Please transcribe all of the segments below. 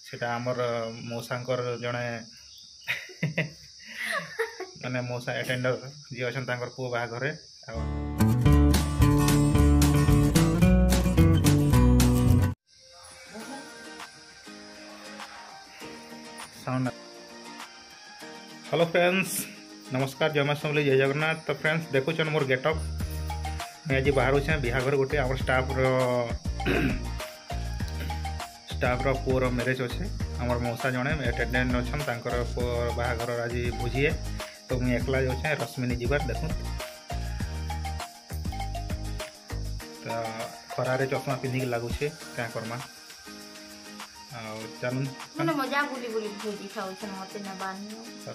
सेटा आमर मौसांकर जड़े माने मौसा अटेंडर जी अच्छा पु बाहाघर हेलो फ्रेंड्स नमस्कार जय मां समलेई जय जगन्नाथ। तो फ्रेंड्स देखुन मोर गेटअप मैं आज बाहर छे बिहाघर गोटे आम स्टाफ पुअर मैरेज अच्छे आम मौसा जड़े अटेंडेंट अच्छा पुअर बाहाघर आज भोजी तो मुझे एकला जाऊे रश्मिनी जीवार देखु तो खरारे चश्मा पिंधिक लगुचे क्या करमा चल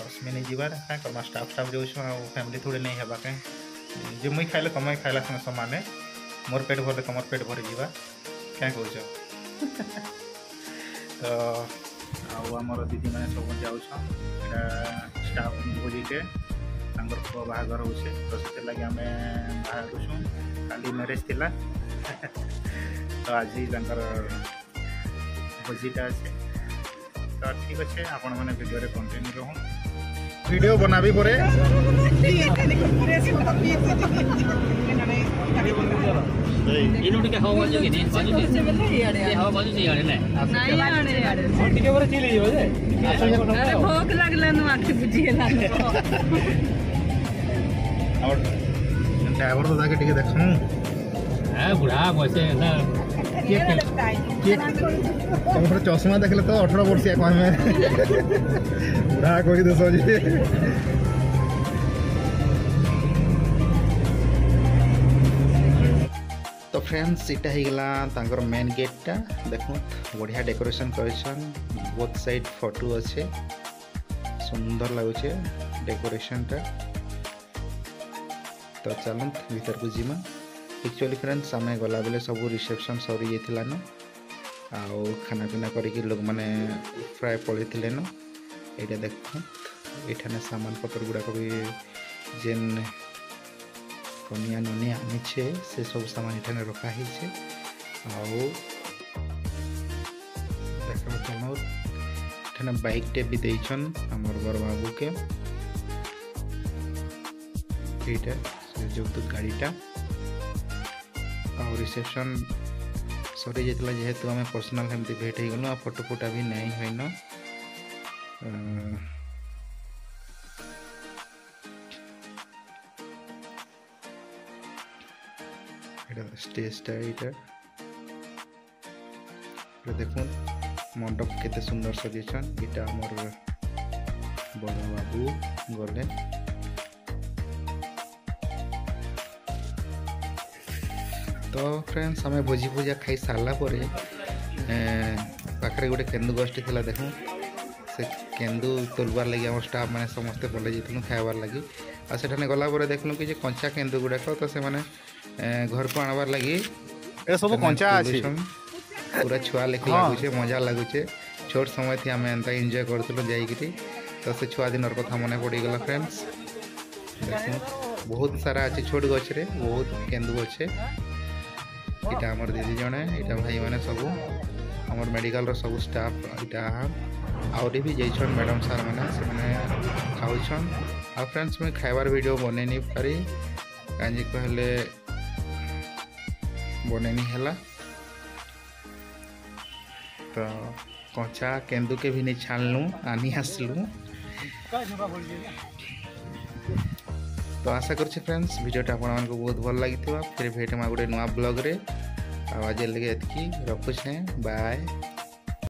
रश्मिनी जीवार क्या करमा स्टाफ जो फैमिली थोड़े नहीं है जो मुई खाइले तुम खाइला संगे सामान मोर पेट भरले तुम पेट भरी जा क्या कह तो आमर दीदी मैंने सब जाऊँ स्टाफ भोजीटे पुआ बाहाघर हो तो से लगे आम बाहर खाली मैरेज थिला तो आज भोजीटा अच्छे तो ठीक अच्छे आपण मैंने वीडियो रे कंटिन्यू रहूँ वीडियो बनाबी परे ड्राइवर तो जाके टिके देखूं बुढ़ा बसे तुम चश्मा देखले तो 18 वर्ष कह बुढ़ा कही दस तो फ्रेंड्स इटा होगा मेन गेटा देखो बढ़िया डेकोरेशन कर बोथ साइड फोटो अच्छे सुंदर लगुचे डेकोरेशन टा तो चलत भीतर को जीमा एक्चुअली फ्रेंड्स आम गला बेले सब रिसेप्शन सरी जाता न आउ खाना पीना करके लोग मैंने प्राय पड़े थे न यहाँ देख ये सामान पतर गुड़ाक भी जेन कनिया ननिया आनीचे से सब सामान ये रखाही आना बाइक टे भी देछन हमर बर बाबू के ये जौतुक गाड़ीटा और रिसेप्शन सरी जाता जेहेतु आम पर्सनाल एमती भेट हो गलु फोटो फोटा भी नहीं होन स्टेजटा यहाँ देखो मंडप केते सुंदर सजेछन इटा हमर बड़ बाबू गले तो फ्रेंड्स आम भोजी भोजा खाई सारा पाखे गोटे केन्दु गोष्ठी थी देखूँ से केन्दु तोलबार लगे आम स्टाफ मैंने समस्ते पलि जाइलु खाइबार लगे आ सेठाने गला देखलु कि कंचा केन्दु गुड़ाक तो से मैंने घर को आनबार लगे सब कंचा पूरा छुआ लेके लगुचे मजा लगुचे छोट समय थी आम एंता एंजॉय करूँ जाइकि तो से छुआ दिन कथा मन पड़गला फ्रेंड्स देखो बहुत सारा अच्छे छोट गचरे बहुत केन्दु अच्छे इटा आमर दीदी जड़े इटा भाई मैंने सब आमर मेडिकल रो सब स्टाफ इटा आउरी भी जाइछन मैडम सार मैंने से मैंने खाऊछन आ फ्रेंड्स मैं खाइबार वीडियो बने नहीं पारी कहीं कहले बने नहीं है तो कंचा केन्दु के भी नहीं छाणलु आनी आसलु तो आशा कर फ्रेंड्स वीडियोटा आपको बहुत भल लगी फिर भेट गोटे नुआ ब्लॉग रे आज लगे एतकी रखुछे बाय।